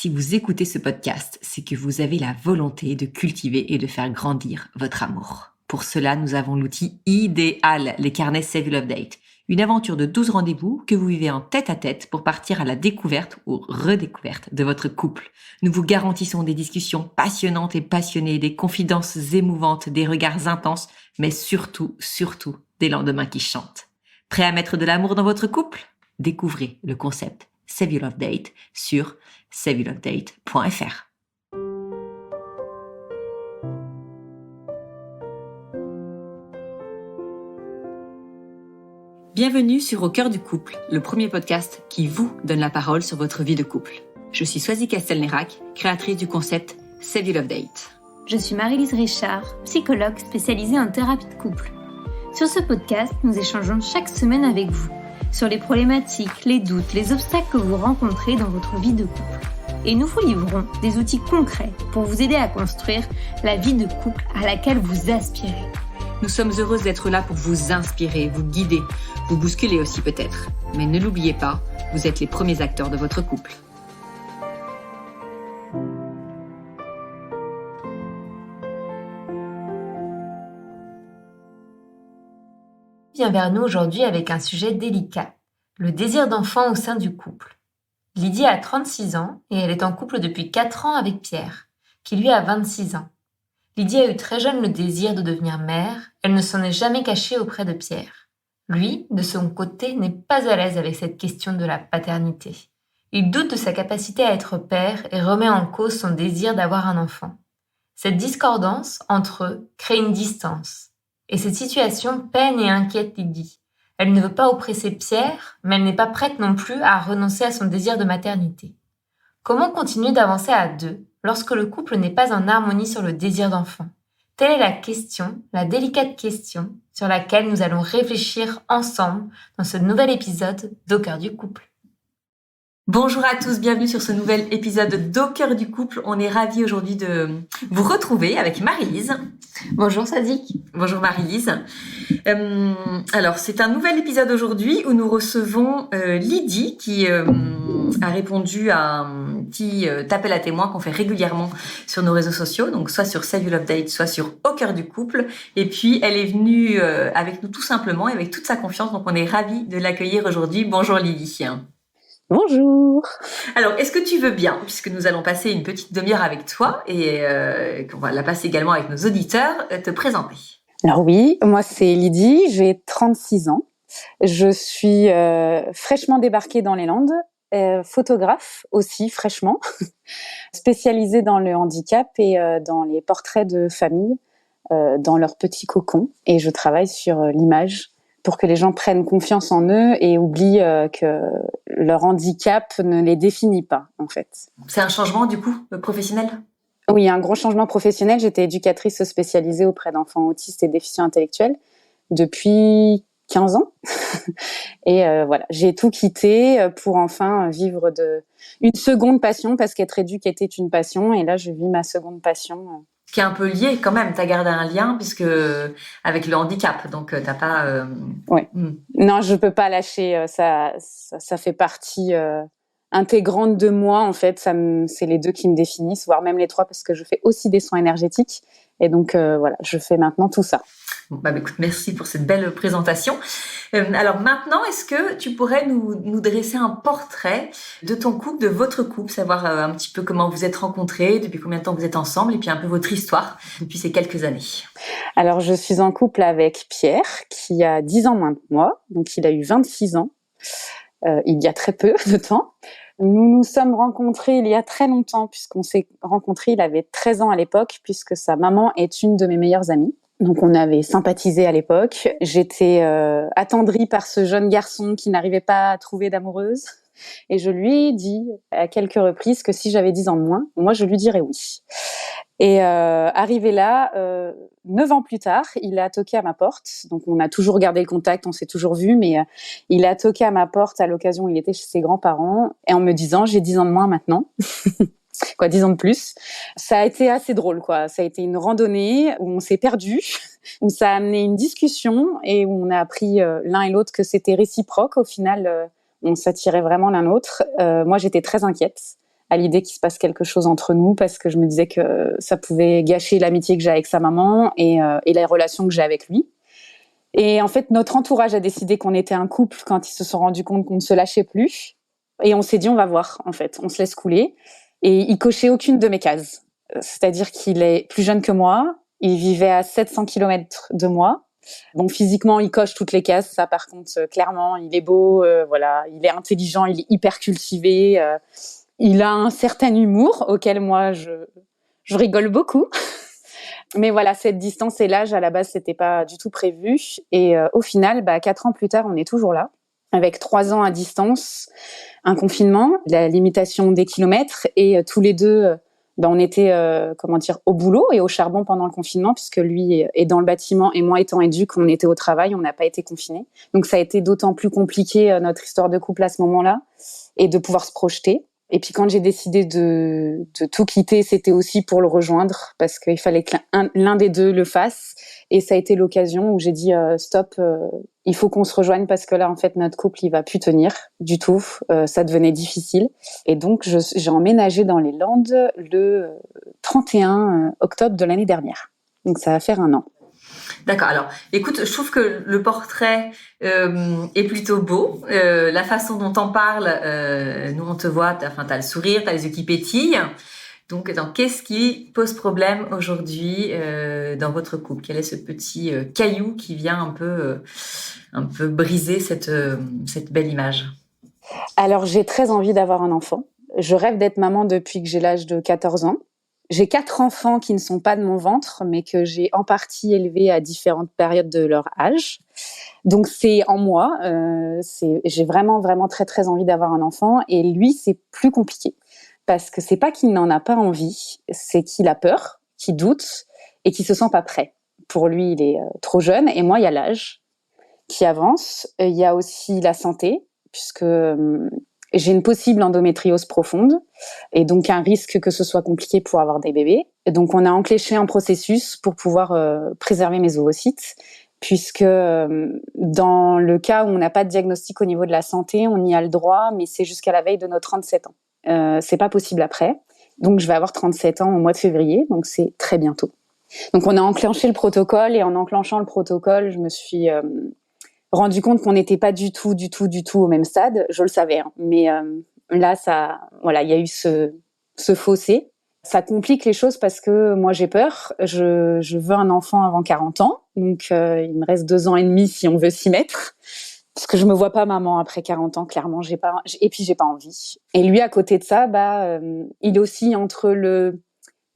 Si vous écoutez ce podcast, c'est que vous avez la volonté de cultiver et de faire grandir votre amour. Pour cela, nous avons l'outil idéal, les carnets Save Your Love Date. Une aventure de 12 rendez-vous que vous vivez en tête-à-tête pour partir à la découverte ou redécouverte de votre couple. Nous vous garantissons des discussions passionnantes et passionnées, des confidences émouvantes, des regards intenses, mais surtout, des lendemains qui chantent. Prêt à mettre de l'amour dans votre couple ? Découvrez le concept Save Your Love Date sur saveyourlovedate.fr. Bienvenue sur Au cœur du couple, le premier podcast qui vous donne la parole sur votre vie de couple. Je suis Swazik Castelnerac, créatrice du concept Save Your Love Date. Je suis Marie-Lise Richard, psychologue spécialisée en thérapie de couple. Sur ce podcast, nous échangeons chaque semaine avec vous sur les problématiques, les doutes, les obstacles que vous rencontrez dans votre vie de couple. Et nous vous livrons des outils concrets pour vous aider à construire la vie de couple à laquelle vous aspirez. Nous sommes heureuses d'être là pour vous inspirer, vous guider, vous bousculer aussi peut-être. Mais ne l'oubliez pas, vous êtes les premiers acteurs de votre couple. Vient vers nous aujourd'hui avec un sujet délicat, le désir d'enfant au sein du couple. Lydie a 36 ans et elle est en couple depuis 4 ans avec Pierre, qui lui a 26 ans. Lydie a eu très jeune le désir de devenir mère, elle ne s'en est jamais cachée auprès de Pierre. Lui, de son côté, n'est pas à l'aise avec cette question de la paternité. Il doute de sa capacité à être père et remet en cause son désir d'avoir un enfant. Cette discordance entre eux crée une distance. Et cette situation peine et inquiète Lydie. Elle ne veut pas oppresser Pierre, mais elle n'est pas prête non plus à renoncer à son désir de maternité. Comment continuer d'avancer à deux lorsque le couple n'est pas en harmonie sur le désir d'enfant ? Telle est la question, la délicate question, sur laquelle nous allons réfléchir ensemble dans ce nouvel épisode d'Au cœur du couple. Bonjour à tous, bienvenue sur ce nouvel épisode d'Au cœur du couple. On est ravis aujourd'hui de vous retrouver avec Marie-Lise. Bonjour Swazik. Bonjour Marie-Lise. Alors, c'est un nouvel épisode aujourd'hui où nous recevons Lydie qui a répondu à un petit appel à témoins qu'on fait régulièrement sur nos réseaux sociaux, donc soit sur Save Your Love Date, soit sur Au cœur du couple. Et puis, elle est venue avec nous tout simplement et avec toute sa confiance, donc on est ravis de l'accueillir aujourd'hui. Bonjour Lydie. Bonjour. Alors, est-ce que tu veux bien, puisque nous allons passer une petite demi-heure avec toi et qu'on va la passer également avec nos auditeurs, te présenter? Alors oui, moi c'est Lydie, j'ai 36 ans. Je suis fraîchement débarquée dans les Landes, photographe aussi fraîchement, spécialisée dans le handicap et dans les portraits de famille, dans leur petit cocon. Et je travaille sur l'image pour que les gens prennent confiance en eux et oublient que leur handicap ne les définit pas, en fait. C'est un changement, du coup, professionnel ? Oui, un gros changement professionnel. J'étais éducatrice spécialisée auprès d'enfants autistes et déficients intellectuels depuis 15 ans. Et voilà, j'ai tout quitté pour enfin vivre une seconde passion, parce qu'être éduque était une passion. Et là, je vis ma seconde passion. Qui est un peu lié quand même, tu as gardé un lien puisque avec le handicap, donc t'as pas... Oui. Non, je peux pas lâcher, ça fait partie intégrante de moi en fait, c'est les deux qui me définissent, voire même les trois, parce que je fais aussi des soins énergétiques et donc voilà, je fais maintenant tout ça. Bon, écoute, merci pour cette belle présentation. Alors maintenant, est-ce que tu pourrais nous dresser un portrait de ton couple, de votre couple, savoir un petit peu comment vous êtes rencontrés, depuis combien de temps vous êtes ensemble, et puis un peu votre histoire depuis ces quelques années. Alors, je suis en couple avec Pierre, qui a 10 ans moins que moi, donc il a eu 26 ans, il y a très peu de temps. Nous nous sommes rencontrés il y a très longtemps, puisqu'on s'est rencontrés, il avait 13 ans à l'époque, puisque sa maman est une de mes meilleures amies. Donc on avait sympathisé à l'époque. J'étais attendrie par ce jeune garçon qui n'arrivait pas à trouver d'amoureuse. Et je lui ai dit à quelques reprises que si j'avais 10 ans de moins, moi je lui dirais oui. Et arrivé là, 9 ans plus tard, il a toqué à ma porte. Donc on a toujours gardé le contact, on s'est toujours vus, mais il a toqué à ma porte à l'occasion où il était chez ses grands-parents, et en me disant « j'ai 10 ans de moins maintenant ». 10 ans de plus. Ça a été assez drôle, quoi. Ça a été une randonnée où on s'est perdus, où ça a amené une discussion et où on a appris l'un et l'autre que c'était réciproque. Au final, on s'attirait vraiment l'un l'autre. Moi, j'étais très inquiète à l'idée qu'il se passe quelque chose entre nous parce que je me disais que ça pouvait gâcher l'amitié que j'ai avec sa maman et la relation que j'ai avec lui. Et en fait, notre entourage a décidé qu'on était un couple quand ils se sont rendus compte qu'on ne se lâchait plus. Et on s'est dit, on va voir, en fait. On se laisse couler. Et il cochait aucune de mes cases. C'est-à-dire qu'il est plus jeune que moi. Il vivait à 700 kilomètres de moi. Bon, physiquement, il coche toutes les cases. Ça, par contre, clairement, il est beau. Voilà, il est intelligent. Il est hyper cultivé. Il a un certain humour auquel moi, je rigole beaucoup. Mais voilà, cette distance et l'âge, à la base, c'était pas du tout prévu. Et au final, 4 ans plus tard, on est toujours là, avec 3 ans à distance, un confinement, la limitation des kilomètres, et tous les deux, on était, au boulot et au charbon pendant le confinement, puisque lui est dans le bâtiment et moi étant éduque, on était au travail, on n'a pas été confinés. Donc ça a été d'autant plus compliqué, notre histoire de couple à ce moment-là, et de pouvoir se projeter. Et puis quand j'ai décidé de tout quitter, c'était aussi pour le rejoindre parce qu'il fallait que l'un des deux le fasse. Et ça a été l'occasion où j'ai dit stop, il faut qu'on se rejoigne parce que là en fait notre couple il va plus tenir du tout. Ça devenait difficile. Et donc j'ai emménagé dans les Landes le 31 octobre de l'année dernière. Donc ça va faire 1 an. D'accord. Alors, écoute, je trouve que le portrait est plutôt beau. La façon dont t'en parles, nous on te voit, t'as le sourire, t'as les yeux qui pétillent. Donc, qu'est-ce qui pose problème aujourd'hui dans votre couple? Quel est ce petit caillou qui vient un peu briser cette belle image? Alors, j'ai très envie d'avoir un enfant. Je rêve d'être maman depuis que j'ai l'âge de 14 ans. J'ai 4 enfants qui ne sont pas de mon ventre, mais que j'ai en partie élevés à différentes périodes de leur âge. Donc c'est en moi. J'ai vraiment, vraiment très, très envie d'avoir un enfant. Et lui, c'est plus compliqué. Parce que c'est pas qu'il n'en a pas envie, c'est qu'il a peur, qu'il doute et qu'il se sent pas prêt. Pour lui, il est trop jeune. Et moi, il y a l'âge qui avance. Il y a aussi la santé, puisque j'ai une possible endométriose profonde et donc un risque que ce soit compliqué pour avoir des bébés. Et donc on a enclenché un processus pour pouvoir préserver mes ovocytes, puisque dans le cas où on n'a pas de diagnostic au niveau de la santé, on y a le droit, mais c'est jusqu'à la veille de nos 37 ans. C'est pas possible après. Donc je vais avoir 37 ans au mois de février, donc c'est très bientôt. Donc on a enclenché le protocole et en enclenchant le protocole, je me suis rendu compte qu'on n'était pas du tout au même stade. Je le savais, hein. Mais là, il y a eu ce fossé. Ça complique les choses parce que moi, j'ai peur. Je veux un enfant avant 40 ans. Donc, il me reste 2 ans et demi si on veut s'y mettre. Parce que je me vois pas maman après 40 ans, clairement. Et puis, j'ai pas envie. Et lui, à côté de ça, il est aussi entre le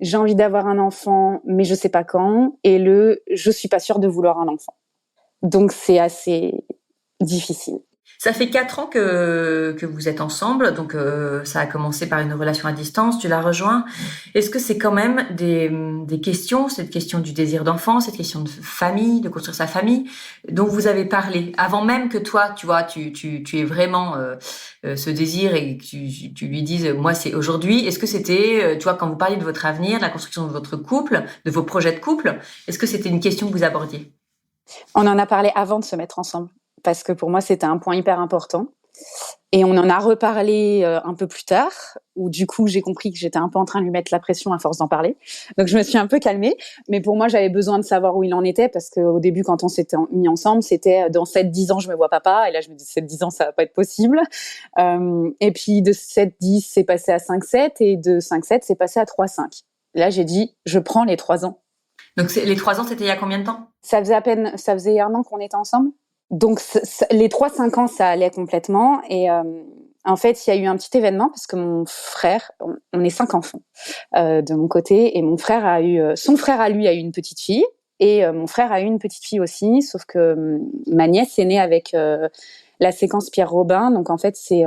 j'ai envie d'avoir un enfant, mais je sais pas quand, et le je suis pas sûre de vouloir un enfant. Donc, c'est assez difficile. Ça fait 4 ans que vous êtes ensemble, donc ça a commencé par une relation à distance, tu l'as rejoint. Est-ce que c'est quand même des questions, cette question du désir d'enfant, cette question de famille, de construire sa famille, dont vous avez parlé, avant même que toi, tu vois, tu aies vraiment ce désir et que tu lui dises, moi c'est aujourd'hui. Est-ce que c'était, tu vois, quand vous parliez de votre avenir, de la construction de votre couple, de vos projets de couple, est-ce que c'était une question que vous abordiez? On en a parlé avant de se mettre ensemble, parce que pour moi, c'était un point hyper important. Et on en a reparlé un peu plus tard, où du coup, j'ai compris que j'étais un peu en train de lui mettre la pression à force d'en parler. Donc, je me suis un peu calmée. Mais pour moi, j'avais besoin de savoir où il en était, parce qu'au début, quand on s'était mis ensemble, c'était dans 7-10 ans, je me vois papa. Et là, je me dis, 7-10 ans, ça va pas être possible. Et puis, de 7-10, c'est passé à 5-7. Et de 5-7, c'est passé à 3-5. Là, j'ai dit, je prends les 3 ans. Donc, les 3 ans, c'était il y a combien de temps? Ça faisait 1 an qu'on était ensemble. Donc, les 3-5 ans, ça allait complètement. Et en fait, il y a eu un petit événement parce que mon frère, on est 5 enfants de mon côté, et mon frère son frère à lui a eu une petite fille, et mon frère a eu une petite fille aussi, sauf que ma nièce est née avec la séquence Pierre-Robin. Donc, en fait, c'est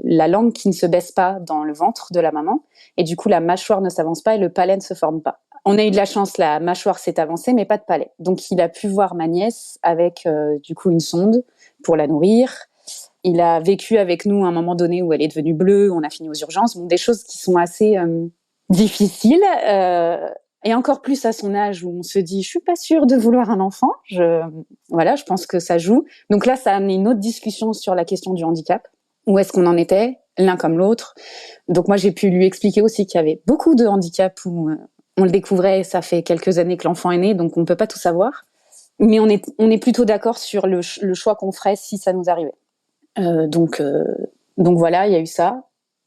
la langue qui ne se baisse pas dans le ventre de la maman, et du coup, la mâchoire ne s'avance pas et le palais ne se forme pas. On a eu de la chance, la mâchoire s'est avancée, mais pas de palais. Donc, il a pu voir ma nièce avec, du coup, une sonde pour la nourrir. Il a vécu avec nous à un moment donné où elle est devenue bleue, on a fini aux urgences. Bon, des choses qui sont assez difficiles. Et encore plus à son âge où on se dit, je suis pas sûre de vouloir un enfant. Je pense que ça joue. Donc là, ça a amené une autre discussion sur la question du handicap. où est-ce qu'on en était, l'un comme l'autre. Donc moi, j'ai pu lui expliquer aussi qu'il y avait beaucoup de handicaps où on le découvrait, ça fait quelques années que l'enfant est né, donc on ne peut pas tout savoir. Mais on est plutôt d'accord sur le choix qu'on ferait si ça nous arrivait. Donc voilà, il y a eu ça.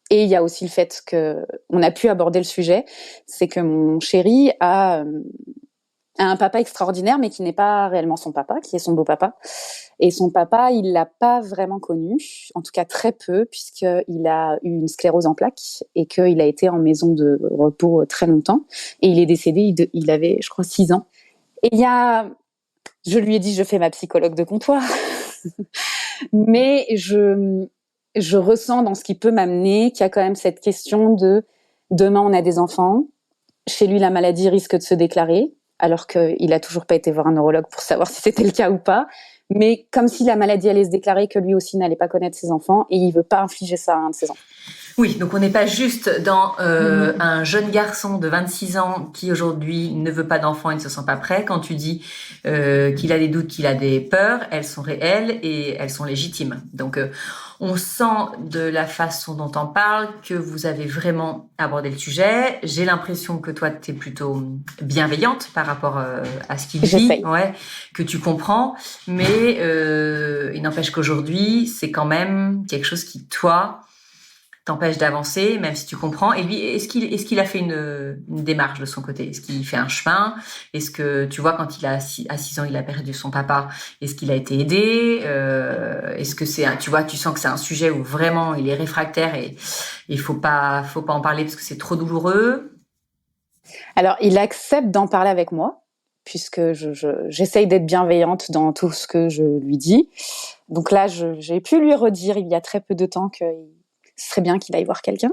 Et il y a aussi le fait qu'on a pu aborder le sujet, c'est que mon chéri a un papa extraordinaire, mais qui n'est pas réellement son papa, qui est son beau-papa. Et son papa, il l'a pas vraiment connu, en tout cas très peu, puisqu'il a eu une sclérose en plaques et qu'il a été en maison de repos très longtemps. Et il est décédé, il avait, je crois, 6 ans. Et je lui ai dit, je fais ma psychologue de comptoir. Mais je ressens dans ce qui peut m'amener qu'il y a quand même cette question de demain on a des enfants, chez lui la maladie risque de se déclarer, alors qu'il a toujours pas été voir un neurologue pour savoir si c'était le cas ou pas, mais comme si la maladie allait se déclarer, que lui aussi n'allait pas connaître ses enfants et il veut pas infliger ça à un de ses enfants. Oui, donc on n'est pas juste dans un jeune garçon de 26 ans qui aujourd'hui ne veut pas d'enfant et ne se sent pas prêt. Quand tu dis qu'il a des doutes, qu'il a des peurs, elles sont réelles et elles sont légitimes. Donc on sent de la façon dont on parle que vous avez vraiment abordé le sujet. J'ai l'impression que toi, tu es plutôt bienveillante par rapport à ce qu'il vit, que tu comprends. Mais il n'empêche qu'aujourd'hui, c'est quand même quelque chose qui, toi, t'empêche d'avancer, même si tu comprends. Et lui, est-ce qu'il a fait une démarche de son côté? Est-ce qu'il fait un chemin? Est-ce que, tu vois, quand à 6 ans, il a perdu son papa, est-ce qu'il a été aidé? Est-ce que tu sens que c'est un sujet où vraiment il est réfractaire et il faut pas en parler parce que c'est trop douloureux? Alors, il accepte d'en parler avec moi, puisque j'essaye d'être bienveillante dans tout ce que je lui dis. Donc là, j'ai pu lui redire il y a très peu de temps que ce serait bien qu'il aille voir quelqu'un,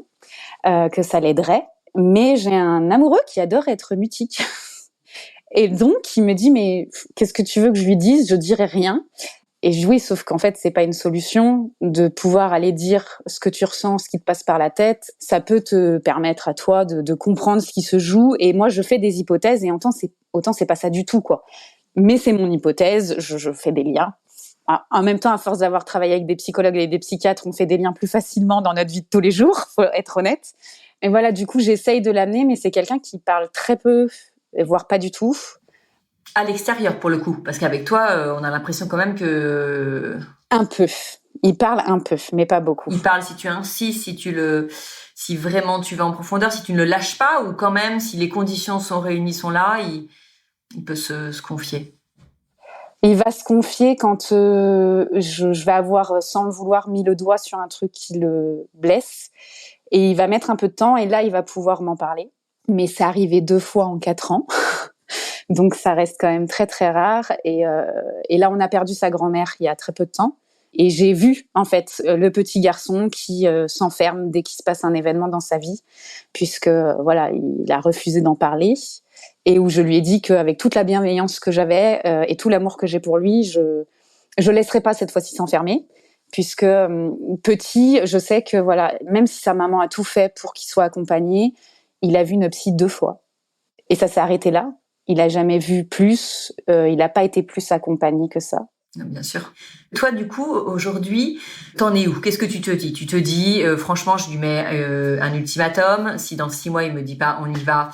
que ça l'aiderait. Mais j'ai un amoureux qui adore être mutique. Et donc, il me dit, mais qu'est-ce que tu veux que je lui dise? Je dirai rien. Et oui, sauf qu'en fait, c'est pas une solution de pouvoir aller dire ce que tu ressens, ce qui te passe par la tête. Ça peut te permettre à toi de comprendre ce qui se joue. Et moi, je fais des hypothèses et autant c'est pas ça du tout, quoi. Mais c'est mon hypothèse, je fais des liens. En même temps, à force d'avoir travaillé avec des psychologues et des psychiatres, on fait des liens plus facilement dans notre vie de tous les jours, faut être honnête. Et voilà, du coup, j'essaye de l'amener, mais c'est quelqu'un qui parle très peu, voire pas du tout. À l'extérieur, pour le coup, parce qu'avec toi, on a l'impression quand même que... Un peu. Il parle un peu, mais pas beaucoup. Il parle si tu insistes, si vraiment tu vas en profondeur, si tu ne le lâches pas, ou quand même, si les conditions sont réunies, sont là, il peut se confier. Il va se confier quand je vais avoir, sans le vouloir, mis le doigt sur un truc qui le blesse. Et il va mettre un peu de temps et là, il va pouvoir m'en parler. Mais c'est arrivé 2 fois en 4 ans. Donc, ça reste quand même très, très rare. Et là, on a perdu sa grand-mère il y a très peu de temps. Et j'ai vu, en fait, le petit garçon qui s'enferme dès qu'il se passe un événement dans sa vie, puisque, voilà, il a refusé d'en parler. Et où je lui ai dit qu'avec toute la bienveillance que j'avais et tout l'amour que j'ai pour lui, je laisserai pas cette fois-ci s'enfermer, puisque petit, je sais que voilà, même si sa maman a tout fait pour qu'il soit accompagné, il a vu une psy 2 fois et ça s'est arrêté là. Il a jamais vu plus, il n'a pas été plus accompagné que ça. Bien sûr. Toi, du coup, aujourd'hui, t'en es où? Qu'est-ce que tu te dis? Tu te dis, franchement, je lui mets un ultimatum. Si dans 6 mois, il me dit pas, on y va,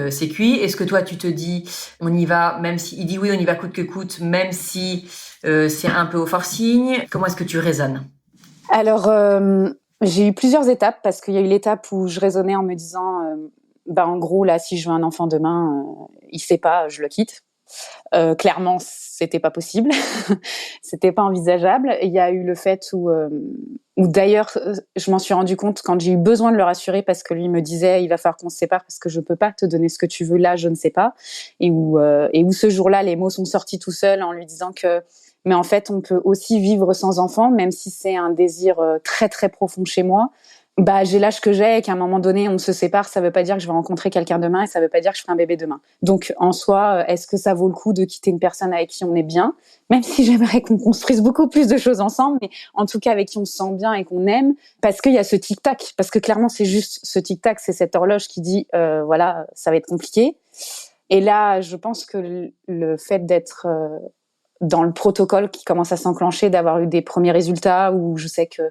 c'est cuit. Est-ce que toi, tu te dis, on y va, même si il dit oui, on y va coûte que coûte, même si c'est un peu au forcing? Comment est-ce que tu raisonnes? Alors, j'ai eu plusieurs étapes parce qu'il y a eu l'étape où je raisonnais en me disant, en gros, là, si je veux un enfant demain, il sait pas, je le quitte. Clairement, c'était pas possible, c'était pas envisageable. Il y a eu le fait où d'ailleurs, je m'en suis rendu compte quand j'ai eu besoin de le rassurer parce que lui me disait, il va falloir qu'on se sépare parce que je peux pas te donner ce que tu veux là, je ne sais pas. Et où ce jour-là, les mots sont sortis tout seuls en lui disant que, mais en fait, on peut aussi vivre sans enfant, même si c'est un désir très très profond chez moi. J'ai l'âge que j'ai et qu'à un moment donné, on se sépare, ça veut pas dire que je vais rencontrer quelqu'un demain et ça veut pas dire que je ferai un bébé demain. Donc, en soi, est-ce que ça vaut le coup de quitter une personne avec qui on est bien? Même si j'aimerais qu'on construise beaucoup plus de choses ensemble, mais en tout cas avec qui on se sent bien et qu'on aime, parce qu'il y a ce tic-tac. Parce que clairement, c'est juste ce tic-tac, c'est cette horloge qui dit, voilà, ça va être compliqué. Et là, je pense que le fait d'être dans le protocole qui commence à s'enclencher, d'avoir eu des premiers résultats où je sais que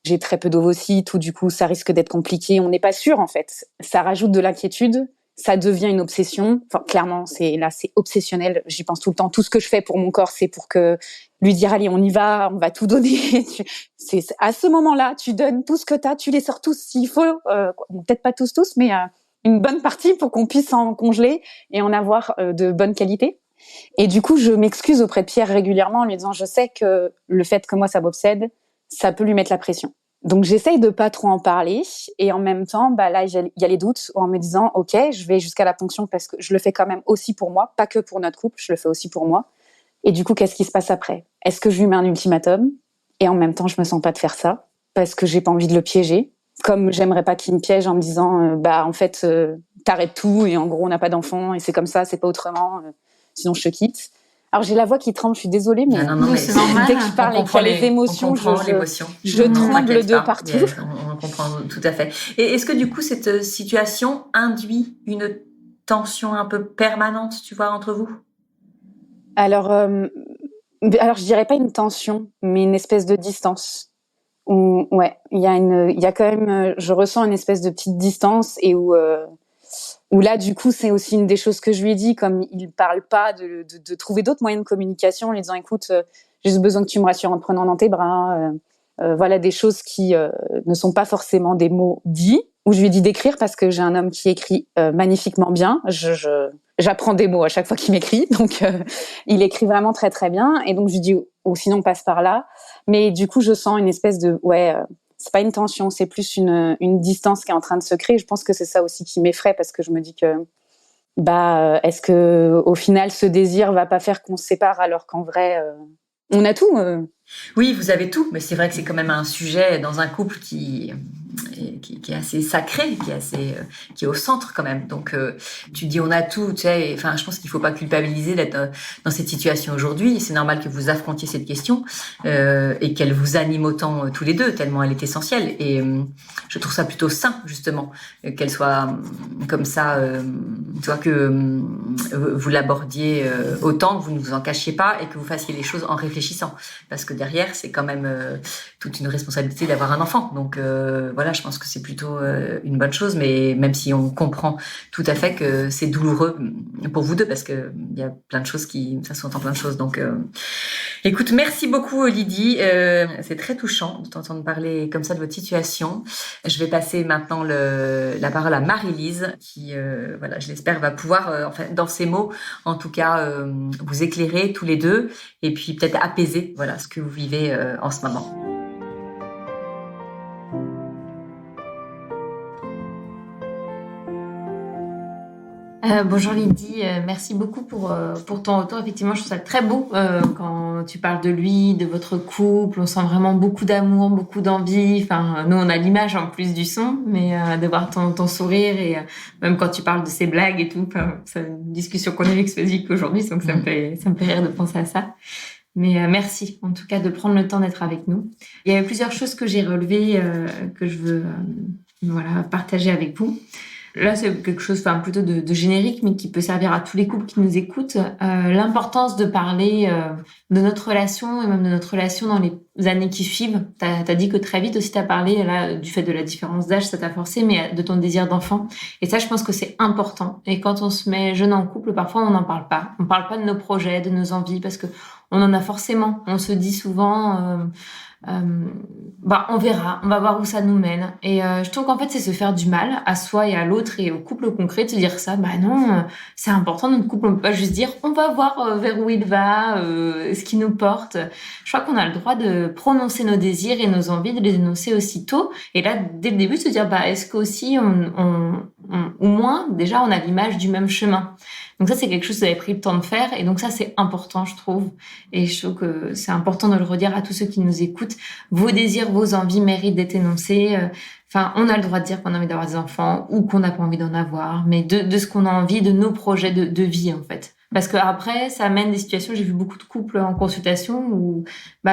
j'ai très peu d'ovocytes, ou du coup, ça risque d'être compliqué. On n'est pas sûr, en fait. Ça rajoute de l'inquiétude. Ça devient une obsession. Enfin, clairement, c'est obsessionnel. J'y pense tout le temps. Tout ce que je fais pour mon corps, c'est pour lui dire, allez, on y va, on va tout donner. C'est à ce moment-là, tu donnes tout ce que t'as, tu les sors tous s'il faut. Bon, peut-être pas tous, mais une bonne partie pour qu'on puisse en congeler et en avoir de bonne qualité. Et du coup, je m'excuse auprès de Pierre régulièrement en lui disant, je sais que le fait que moi, ça m'obsède, ça peut lui mettre la pression. Donc, j'essaye de pas trop en parler. Et en même temps, là, il y a les doutes en me disant, OK, je vais jusqu'à la ponction parce que je le fais quand même aussi pour moi, pas que pour notre couple, je le fais aussi pour moi. Et du coup, qu'est-ce qui se passe après? Est-ce que je lui mets un ultimatum? Et en même temps, je me sens pas de faire ça parce que j'ai pas envie de le piéger. Comme j'aimerais pas qu'il me piège en me disant, en fait, t'arrêtes tout et en gros, on n'a pas d'enfant et c'est comme ça, c'est pas autrement, sinon je te quitte. Alors, j'ai la voix qui tremble, je suis désolée, mais, non, mais c'est normal. dès que je parle et qu'il y a les émotions, je tremble de partout. On comprend tout à fait. Et est-ce que du coup, cette situation induit une tension un peu permanente, tu vois, entre vous? Alors, je dirais pas une tension, mais une espèce de distance. Ouais, il y a quand même, je ressens une espèce de petite distance et où là, du coup, c'est aussi une des choses que je lui ai dit, comme il parle pas de trouver d'autres moyens de communication, en lui disant, écoute, j'ai juste besoin que tu me rassures en te prenant dans tes bras. Voilà des choses qui ne sont pas forcément des mots dits, où je lui ai dit d'écrire parce que j'ai un homme qui écrit magnifiquement bien. J'apprends des mots à chaque fois qu'il m'écrit, donc il écrit vraiment très très bien. Et donc je lui dis, ou sinon passe par là. Mais du coup, je sens une espèce de c'est pas une tension, c'est plus une distance qui est en train de se créer. Je pense que c'est ça aussi qui m'effraie parce que je me dis que est-ce que au final ce désir va pas faire qu'on se sépare alors qu'en vrai on a tout. Oui, vous avez tout, mais c'est vrai que c'est quand même un sujet dans un couple qui est assez sacré, qui est au centre quand même. Donc, tu dis on a tout, tu sais. Enfin, je pense qu'il faut pas culpabiliser d'être dans cette situation aujourd'hui. C'est normal que vous affrontiez cette question et qu'elle vous anime autant tous les deux, tellement elle est essentielle. Et je trouve ça plutôt sain justement qu'elle soit comme ça. Tu vois que vous l'abordiez autant, que vous ne vous en cachiez pas et que vous fassiez les choses en réfléchissant, parce que derrière, c'est quand même toute une responsabilité d'avoir un enfant. Donc voilà, je pense que c'est plutôt une bonne chose, mais même si on comprend tout à fait que c'est douloureux pour vous deux, parce que il y a plein de choses ça s'entend plein de choses. Donc écoute, merci beaucoup Lydie, c'est très touchant de t'entendre parler comme ça de votre situation. Je vais passer maintenant la parole à Marie-Lise, qui voilà, je l'espère va pouvoir dans ses mots, en tout cas, vous éclairer tous les deux, et puis peut-être apaiser voilà ce que vous vivez en ce moment. Bonjour Lydie, merci beaucoup pour ton retour. Effectivement, je trouve ça très beau quand tu parles de lui, de votre couple. On sent vraiment beaucoup d'amour, beaucoup d'envie. Enfin, nous, on a l'image en plus du son, mais de voir ton sourire et même quand tu parles de ces blagues et tout, c'est une discussion qu'on a eue avec aujourd'hui, donc ça me fait rire de penser à ça. Mais merci en tout cas de prendre le temps d'être avec nous. Il y avait plusieurs choses que j'ai relevées que je veux partager avec vous. Là, c'est quelque chose plutôt de générique, mais qui peut servir à tous les couples qui nous écoutent. L'importance de parler de notre relation et même de notre relation dans les années qui suivent. T'as dit que très vite aussi t'as parlé là du fait de la différence d'âge, ça t'a forcé, mais de ton désir d'enfant. Et ça, je pense que c'est important. Et quand on se met jeune en couple, parfois on n'en parle pas. On parle pas de nos projets, de nos envies, parce que on en a forcément. On se dit souvent... on verra, on va voir où ça nous mène. Et je trouve qu'en fait, c'est se faire du mal à soi et à l'autre et au couple concret de se dire ça. Non, c'est important, notre couple, on peut pas juste dire on va voir vers où il va, ce qui nous porte. Je crois qu'on a le droit de prononcer nos désirs et nos envies, de les énoncer aussitôt. Et là, dès le début, de se dire est-ce qu'aussi au moins, déjà, on a l'image du même chemin. Donc ça, c'est quelque chose que vous avez pris le temps de faire. Et donc ça, c'est important, je trouve. Et je trouve que c'est important de le redire à tous ceux qui nous écoutent. Vos désirs, vos envies méritent d'être énoncés. On a le droit de dire qu'on a envie d'avoir des enfants ou qu'on n'a pas envie d'en avoir. Mais de ce qu'on a envie, de nos projets de vie, en fait. Parce que après, ça amène des situations. J'ai vu beaucoup de couples en consultation où, où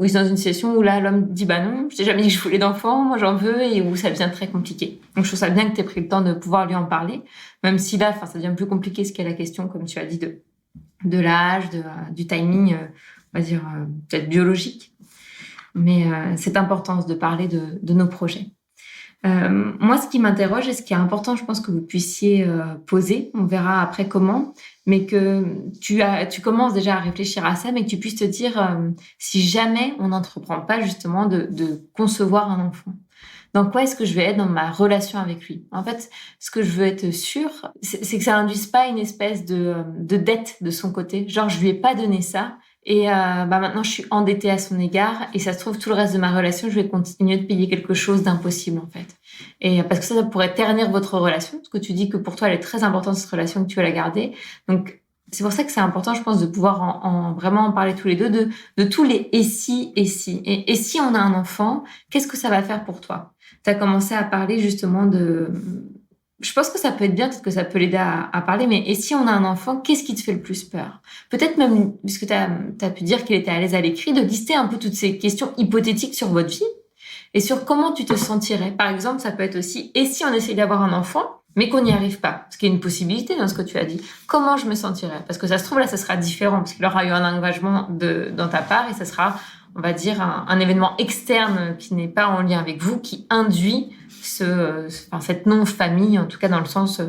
ils sont dans une situation où là, l'homme dit non, je t'ai jamais dit que je voulais d'enfants, moi j'en veux, et où ça devient très compliqué. Donc je trouve ça bien que tu aies pris le temps de pouvoir lui en parler, même si là, ça devient plus compliqué ce qu'est la question, comme tu as dit, de l'âge, du timing, on va dire peut-être biologique. Mais c'est important de parler de nos projets. Moi, ce qui m'interroge et ce qui est important, je pense que vous puissiez poser, on verra après comment, mais que tu commences déjà à réfléchir à ça, mais que tu puisses te dire si jamais on n'entreprend pas justement de concevoir un enfant. Dans quoi est-ce que je vais être dans ma relation avec lui? En fait, ce que je veux être sûre, c'est que ça induise pas une espèce de dette de son côté. Genre, je lui ai pas donné ça. Et maintenant, je suis endettée à son égard. Et ça se trouve, tout le reste de ma relation, je vais continuer de payer quelque chose d'impossible, en fait. Et parce que ça pourrait ternir votre relation. Parce que tu dis que pour toi, elle est très importante, cette relation, que tu veux la garder. Donc, c'est pour ça que c'est important, je pense, de pouvoir vraiment en parler tous les deux, de tous les et si, et si. Et si on a un enfant, qu'est-ce que ça va faire pour toi? Tu as commencé à parler justement de... Je pense que ça peut être bien, peut-être que ça peut l'aider à parler, mais et si on a un enfant, qu'est-ce qui te fait le plus peur? Peut-être même, puisque tu as pu dire qu'il était à l'aise à l'écrit, de lister un peu toutes ces questions hypothétiques sur votre vie et sur comment tu te sentirais. Par exemple, ça peut être aussi, et si on essaye d'avoir un enfant, mais qu'on n'y arrive pas, ce qui est une possibilité dans ce que tu as dit. Comment je me sentirais? Parce que ça se trouve, là, ça sera différent, parce qu'il y aura eu un engagement dans ta part, et ça sera, on va dire, un événement externe qui n'est pas en lien avec vous, qui induit cette non-famille, en tout cas dans le sens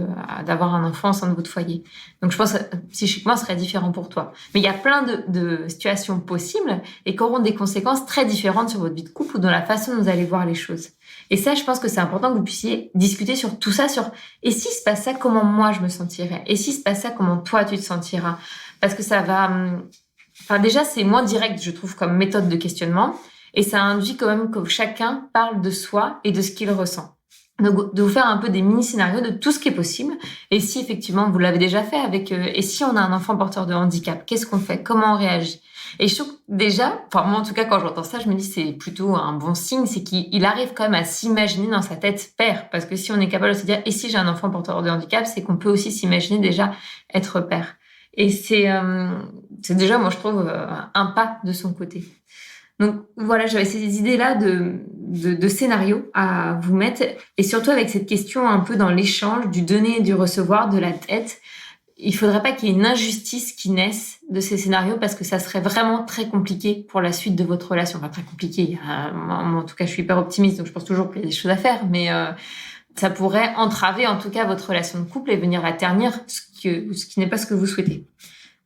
d'avoir un enfant au sein de votre foyer. Donc je pense que psychiquement, ce serait différent pour toi. Mais il y a plein de situations possibles et qui auront des conséquences très différentes sur votre vie de couple ou dans la façon dont vous allez voir les choses. Et ça, je pense que c'est important que vous puissiez discuter sur tout ça, sur et s'il se passe ça, comment moi je me sentirais? Et s'il se passe ça, comment toi tu te sentiras? Parce que ça va... Enfin, déjà, c'est moins direct, je trouve, comme méthode de questionnement. Et ça induit quand même que chacun parle de soi et de ce qu'il ressent. Donc, de vous faire un peu des mini-scénarios de tout ce qui est possible. Et si, effectivement, vous l'avez déjà fait avec... et si on a un enfant porteur de handicap, qu'est-ce qu'on fait? Comment on réagit? Et je trouve déjà, enfin moi en tout cas quand j'entends ça, je me dis c'est plutôt un bon signe, c'est qu'il arrive quand même à s'imaginer dans sa tête père. Parce que si on est capable de se dire « et si j'ai un enfant porteur de handicap », c'est qu'on peut aussi s'imaginer déjà être père. Et c'est déjà, moi je trouve, un pas de son côté. Donc voilà, j'avais ces idées-là de scénarios à vous mettre, et surtout avec cette question un peu dans l'échange du donner et du recevoir, de la dette. Il faudrait pas qu'il y ait une injustice qui naisse de ces scénarios, parce que ça serait vraiment très compliqué pour la suite de votre relation. Enfin, très compliqué. Moi, en tout cas, je suis hyper optimiste, donc je pense toujours qu'il y a des choses à faire, mais ça pourrait entraver en tout cas votre relation de couple et venir la ternir, ce qui n'est pas ce que vous souhaitez.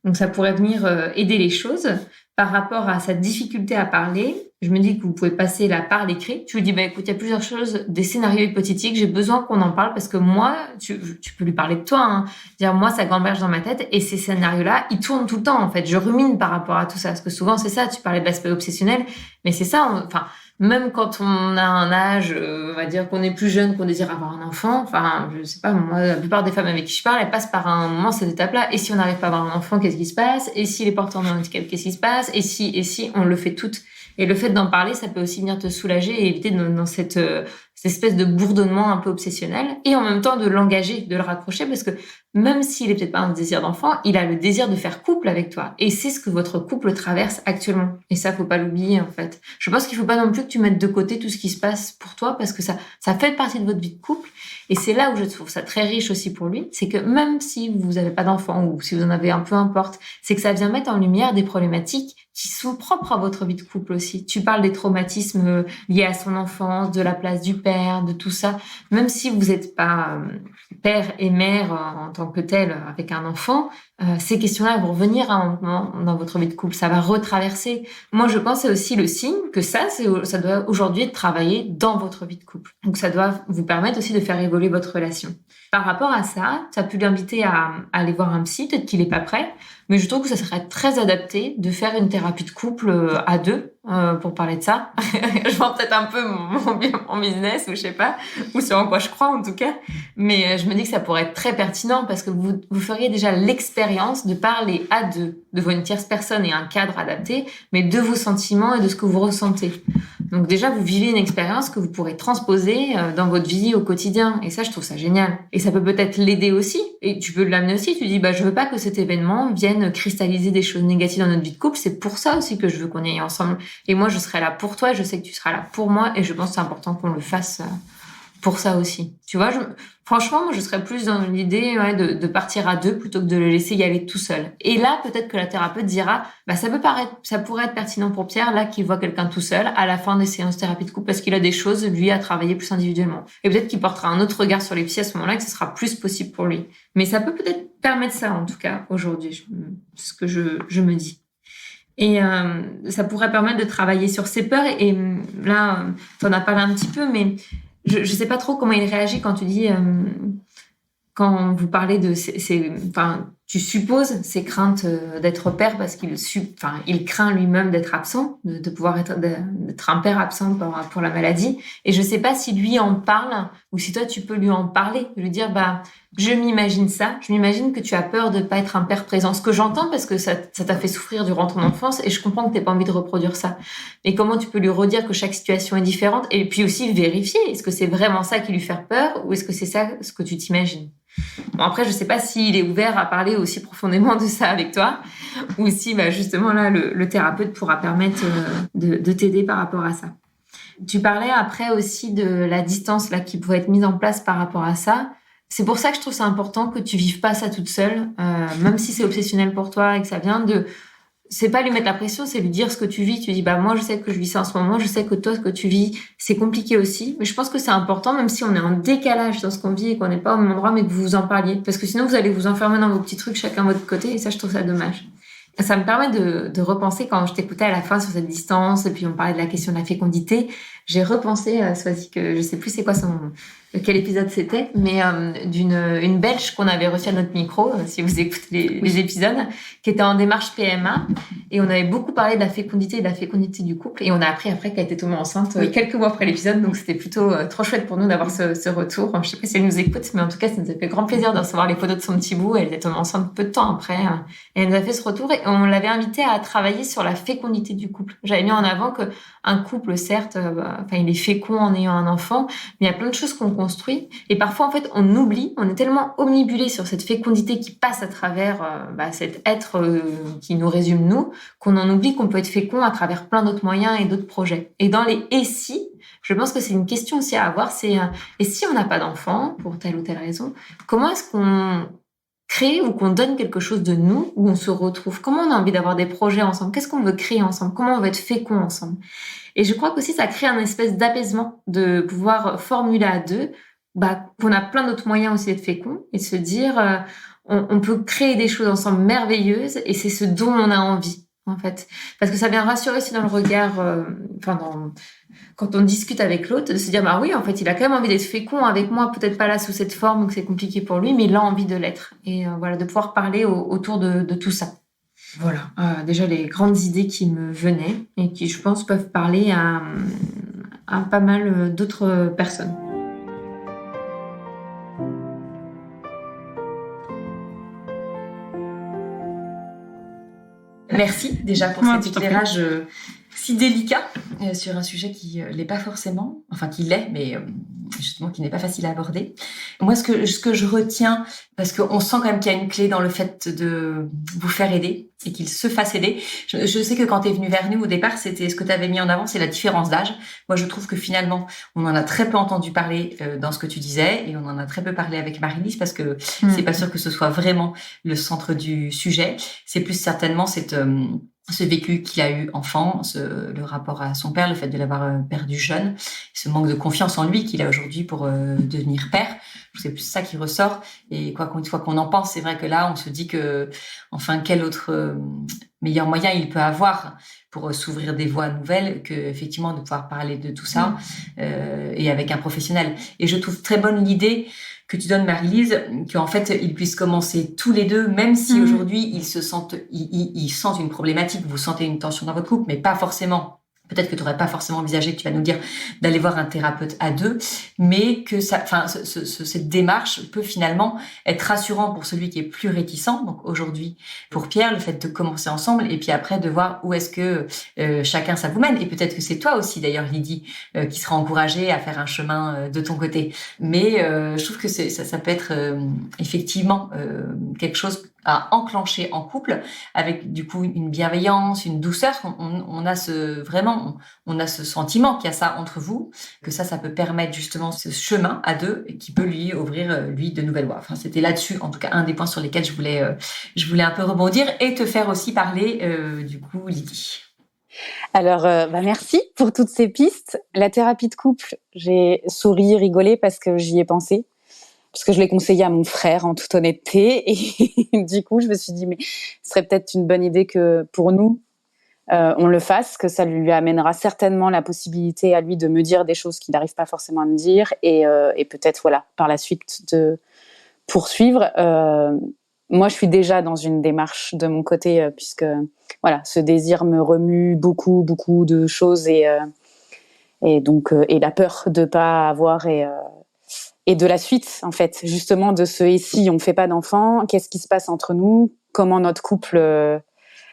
Donc ça pourrait venir aider les choses. Par rapport à sa difficulté à parler, je me dis que vous pouvez passer là par l'écrit. Tu lui dis, écoute, il y a plusieurs choses, des scénarios hypothétiques, j'ai besoin qu'on en parle parce que moi, tu peux lui parler de toi, hein. Dire, moi, ça gamberge dans ma tête et ces scénarios-là, ils tournent tout le temps, en fait. Je rumine par rapport à tout ça. Parce que souvent, c'est ça, tu parlais de l'aspect obsessionnel, mais c'est ça, même quand on a un âge, on va dire qu'on est plus jeune, qu'on désire avoir un enfant, je sais pas, moi, la plupart des femmes avec qui je parle, elles passent par un moment, cette étape-là. Et si on n'arrive pas à avoir un enfant, qu'est-ce qui se passe? Et si les porteurs de handicap, qu'est-ce qui se passe? Et si, on le fait toutes. Et le fait d'en parler, ça peut aussi venir te soulager et éviter dans cette espèce de bourdonnement un peu obsessionnel. Et en même temps, de l'engager, de le raccrocher, parce que même s'il est peut-être pas un désir d'enfant, il a le désir de faire couple avec toi. Et c'est ce que votre couple traverse actuellement. Et ça, faut pas l'oublier, en fait. Je pense qu'il faut pas non plus que tu mettes de côté tout ce qui se passe pour toi, parce que ça fait partie de votre vie de couple. Et c'est là où je trouve ça très riche aussi pour lui. C'est que même si vous avez pas d'enfant, ou si vous en avez un, peu importe, c'est que ça vient mettre en lumière des problématiques qui sont propres à votre vie de couple aussi. Tu parles des traumatismes liés à son enfance, de la place du père, de tout ça. Même si vous n'êtes pas père et mère en tant que tel avec un enfant, ces questions-là vont revenir à un moment dans votre vie de couple. Ça va retraverser. Moi, je pense que c'est aussi le signe que ça doit aujourd'hui être travaillé dans votre vie de couple. Donc, ça doit vous permettre aussi de faire évoluer votre relation. Par rapport à ça, tu as pu l'inviter à aller voir un psy, peut-être qu'il n'est pas prêt, mais je trouve que ça serait très adapté de faire une thérapie de couple à deux pour parler de ça. Je vends peut-être un peu mon business, ou je sais pas, ou ce en quoi je crois en tout cas, mais je me dis que ça pourrait être très pertinent parce que vous feriez déjà l'expérience de parler à deux, devant une tierce personne et un cadre adapté, mais de vos sentiments et de ce que vous ressentez. Donc déjà, vous vivez une expérience que vous pourrez transposer dans votre vie au quotidien. Et ça, je trouve ça génial. Et ça peut-être l'aider aussi. Et tu peux l'amener aussi. Tu dis, je veux pas que cet événement vienne cristalliser des choses négatives dans notre vie de couple. C'est pour ça aussi que je veux qu'on y aille ensemble. Et moi, je serai là pour toi et je sais que tu seras là pour moi. Et je pense que c'est important qu'on le fasse pour ça aussi. Tu vois, franchement, moi, je serais plus dans l'idée de partir à deux plutôt que de le laisser y aller tout seul. Et là, peut-être que la thérapeute dira, ça pourrait être pertinent pour Pierre, là, qu'il voit quelqu'un tout seul à la fin des séances thérapie de couple parce qu'il a des choses, lui, à travailler plus individuellement. Et peut-être qu'il portera un autre regard sur les psys à ce moment-là et que ce sera plus possible pour lui. Mais ça peut peut-être permettre ça, en tout cas, aujourd'hui. C'est ce que je me dis. Et ça pourrait permettre de travailler sur ses peurs. Et là, t'en as parlé un petit peu, mais je sais pas trop comment il réagit quand tu dis, quand vous parlez de tu supposes ses craintes d'être père parce il craint lui-même d'être absent, de pouvoir d'être un père absent pour la maladie. Et je sais pas si lui en parle ou si toi tu peux lui en parler, lui dire je m'imagine ça, je m'imagine que tu as peur de pas être un père présent. Ce que j'entends parce que ça t'a fait souffrir durant ton enfance et je comprends que t'aies pas envie de reproduire ça. Mais comment tu peux lui redire que chaque situation est différente et puis aussi vérifier, est-ce que c'est vraiment ça qui lui fait peur ou est-ce que c'est ça ce que tu t'imagines? Bon, après, je sais pas s'il est ouvert à parler aussi profondément de ça avec toi ou si, justement, là, le thérapeute pourra permettre de t'aider par rapport à ça. Tu parlais après aussi de la distance là qui pourrait être mise en place par rapport à ça. C'est pour ça que je trouve ça important que tu vives pas ça toute seule, même si c'est obsessionnel pour toi et que ça vient de... C'est pas lui mettre la pression, c'est lui dire ce que tu vis. Tu dis, moi, je sais que je vis ça en ce moment, je sais que toi, ce que tu vis, c'est compliqué aussi. Mais je pense que c'est important, même si on est en décalage dans ce qu'on vit et qu'on n'est pas au même endroit, mais que vous en parliez. Parce que sinon, vous allez vous enfermer dans vos petits trucs, chacun de votre côté, et ça, je trouve ça dommage. Ça me permet de repenser quand je t'écoutais à la fin sur cette distance, et puis on parlait de la question de la fécondité. J'ai repensé à Swazik, que je sais plus c'est quoi quel épisode c'était, mais une Belge qu'on avait reçue à notre micro, si vous écoutez les épisodes, qui était en démarche PMA, et on avait beaucoup parlé de la fécondité et de la fécondité du couple, et on a appris après qu'elle était tombée enceinte quelques mois après l'épisode, donc c'était plutôt trop chouette pour nous d'avoir ce retour. Je sais pas si elle nous écoute, mais en tout cas, ça nous a fait grand plaisir de recevoir les photos de son petit bout. Elle était tombée enceinte peu de temps après, et elle nous a fait ce retour, et on l'avait invitée à travailler sur la fécondité du couple. J'avais mis en avant que un couple, certes, il est fécond en ayant un enfant, mais il y a plein de choses qu'on construit. Et parfois, en fait, on oublie, on est tellement omnibulé sur cette fécondité qui passe à travers cet être qui nous résume nous, qu'on en oublie qu'on peut être fécond à travers plein d'autres moyens et d'autres projets. Et dans les « et si », je pense que c'est une question aussi à avoir, c'est « et si on n'a pas d'enfant, pour telle ou telle raison, comment est-ce qu'on créer ou qu'on donne quelque chose de nous, où on se retrouve? Comment on a envie d'avoir des projets ensemble? Qu'est-ce qu'on veut créer ensemble? Comment on veut être fécond ensemble? Et je crois qu'aussi ça crée un espèce d'apaisement de pouvoir formuler à deux qu'on a plein d'autres moyens aussi d'être fécond et de se dire on peut créer des choses ensemble merveilleuses et c'est ce dont on a envie en fait. Parce que ça vient rassurer aussi dans le regard, quand on discute avec l'autre, de se dire oui, en fait, il a quand même envie d'être fécond avec moi, peut-être pas là sous cette forme ou que c'est compliqué pour lui, mais il a envie de l'être. Et de pouvoir parler autour de tout ça. Voilà, déjà les grandes idées qui me venaient et qui, je pense, peuvent parler à pas mal d'autres personnes. Merci déjà pour cet éclairage si délicat sur un sujet qui l'est pas forcément, enfin qui l'est, mais justement qui n'est pas facile à aborder. Moi, ce que je retiens, parce qu'on sent quand même qu'il y a une clé dans le fait de vous faire aider et qu'il se fasse aider. Je sais que quand tu es venu vers nous au départ, c'était ce que tu avais mis en avant, c'est la différence d'âge. Moi, je trouve que finalement, on en a très peu entendu parler dans ce que tu disais et on en a très peu parlé avec Marie-Lise parce que c'est pas sûr que ce soit vraiment le centre du sujet. C'est plus certainement ce vécu qu'il a eu enfant, le rapport à son père, le fait de l'avoir perdu jeune, ce manque de confiance en lui qu'il a aujourd'hui pour devenir père. C'est plus ça qui ressort. Et une fois qu'on en pense, c'est vrai que là, on se dit que, enfin, quel autre meilleur moyen il peut avoir pour s'ouvrir des voies nouvelles que, effectivement, de pouvoir parler de tout ça et avec un professionnel. Et je trouve très bonne l'idée que tu donnes, Marie-Lise, qu'en fait, ils puissent commencer tous les deux, même si aujourd'hui, ils sentent une problématique, vous sentez une tension dans votre couple, mais pas forcément. Peut-être que tu n'aurais pas forcément envisagé, que tu vas nous dire, d'aller voir un thérapeute à deux, mais que cette démarche peut finalement être rassurant pour celui qui est plus réticent. Donc aujourd'hui, pour Pierre, le fait de commencer ensemble et puis après de voir où est-ce que chacun ça vous mène. Et peut-être que c'est toi aussi, d'ailleurs, Lydie, qui sera encouragée à faire un chemin de ton côté. Mais je trouve que ça peut être effectivement quelque chose à enclencher en couple, avec du coup une bienveillance, une douceur. On a on a ce sentiment qu'il y a ça entre vous, que ça peut permettre justement ce chemin à deux et qui peut lui ouvrir lui de nouvelles voies. Enfin, c'était là-dessus, en tout cas, un des points sur lesquels je voulais un peu rebondir et te faire aussi parler du coup, Lydie. Alors, merci pour toutes ces pistes. La thérapie de couple, j'ai souri, rigolé parce que j'y ai pensé. Parce que je l'ai conseillé à mon frère en toute honnêteté. Et du coup, je me suis dit, mais ce serait peut-être une bonne idée que pour nous, on le fasse, que ça lui amènera certainement la possibilité à lui de me dire des choses qu'il n'arrive pas forcément à me dire. Et peut-être, voilà, par la suite de poursuivre. Moi, je suis déjà dans une démarche de mon côté, puisque voilà, ce désir me remue beaucoup, beaucoup de choses et donc et la peur de pas avoir et de la suite, en fait, justement de ce et si on fait pas d'enfants, qu'est-ce qui se passe entre nous, comment notre couple,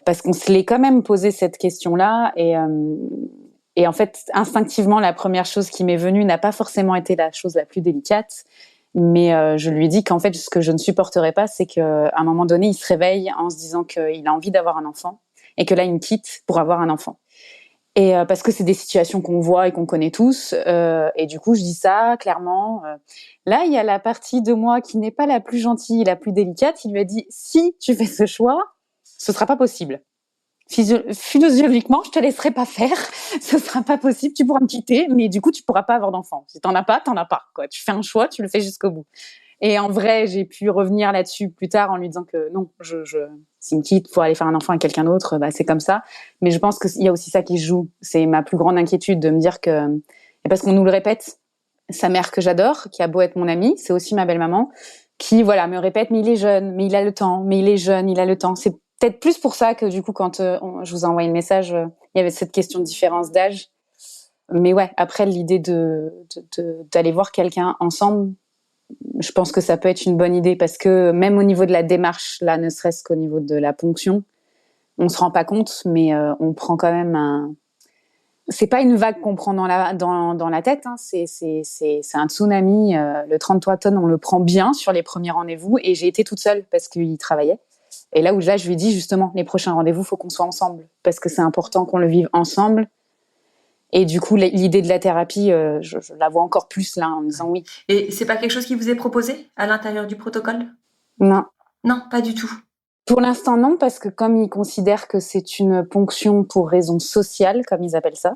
parce qu'on se l'est quand même posé cette question-là et en fait instinctivement la première chose qui m'est venue n'a pas forcément été la chose la plus délicate. Mais je lui ai dit qu'en fait, ce que je ne supporterais pas, c'est qu'à un moment donné, il se réveille en se disant qu'il a envie d'avoir un enfant et que là, il me quitte pour avoir un enfant. Et parce que c'est des situations qu'on voit et qu'on connaît tous. Et du coup, je dis ça clairement. Là, il y a la partie de moi qui n'est pas la plus gentille, la plus délicate. Il lui a dit, si tu fais ce choix, ce sera pas possible. Physiologiquement, je te laisserai pas faire. Ce sera pas possible. Tu pourras me quitter, mais du coup, tu pourras pas avoir d'enfant. Si t'en as pas, t'en as pas, quoi. Tu fais un choix, tu le fais jusqu'au bout. Et en vrai, j'ai pu revenir là-dessus plus tard en lui disant que non, s'il me quitte pour aller faire un enfant avec quelqu'un d'autre, bah, c'est comme ça. Mais je pense qu'il y a aussi ça qui joue. C'est ma plus grande inquiétude de me dire que, et parce qu'on nous le répète, sa mère que j'adore, qui a beau être mon amie, c'est aussi ma belle-maman, qui, voilà, me répète, mais il est jeune, mais il a le temps, mais il est jeune, il a le temps. C'est peut-être plus pour ça que du coup, quand je vous ai envoyé le message, il y avait cette question de différence d'âge. Mais ouais, après l'idée d'aller voir quelqu'un ensemble, je pense que ça peut être une bonne idée parce que même au niveau de la démarche, là, ne serait-ce qu'au niveau de la ponction, on se rend pas compte, mais on prend quand même c'est pas une vague qu'on prend dans la tête, hein. C'est un tsunami. Le 33 tonnes, on le prend bien sur les premiers rendez-vous et j'ai été toute seule parce qu'il travaillait. Et là, je lui ai dit justement, les prochains rendez-vous, faut qu'on soit ensemble parce que c'est important qu'on le vive ensemble. Et du coup, l'idée de la thérapie, je la vois encore plus là en me disant oui. Et c'est pas quelque chose qui vous est proposé à l'intérieur du protocole ? Non. Non, pas du tout. Pour l'instant, non, parce que comme ils considèrent que c'est une ponction pour raison sociale, comme ils appellent ça,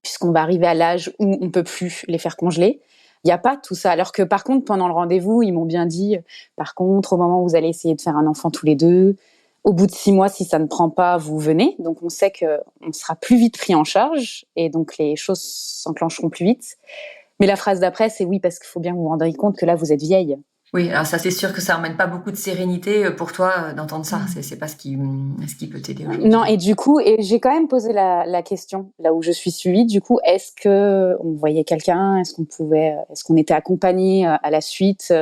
puisqu'on va arriver à l'âge où on peut plus les faire congeler, il n'y a pas tout ça. Alors que par contre, pendant le rendez-vous, ils m'ont bien dit, par contre, au moment où vous allez essayer de faire un enfant tous les deux, au bout de 6 mois, si ça ne prend pas, vous venez. Donc, on sait qu'on sera plus vite pris en charge et donc les choses s'enclencheront plus vite. Mais la phrase d'après, c'est oui, parce qu'il faut bien que vous vous rendiez compte que là, vous êtes vieille. Oui, alors ça, c'est sûr que ça emmène pas beaucoup de sérénité pour toi d'entendre ça. C'est pas ce qui peut t'aider aujourd'hui. Non, et du coup, j'ai quand même posé la question, là où je suis suivie. Du coup, est-ce que on voyait quelqu'un? Est-ce qu'on était accompagné à la suite?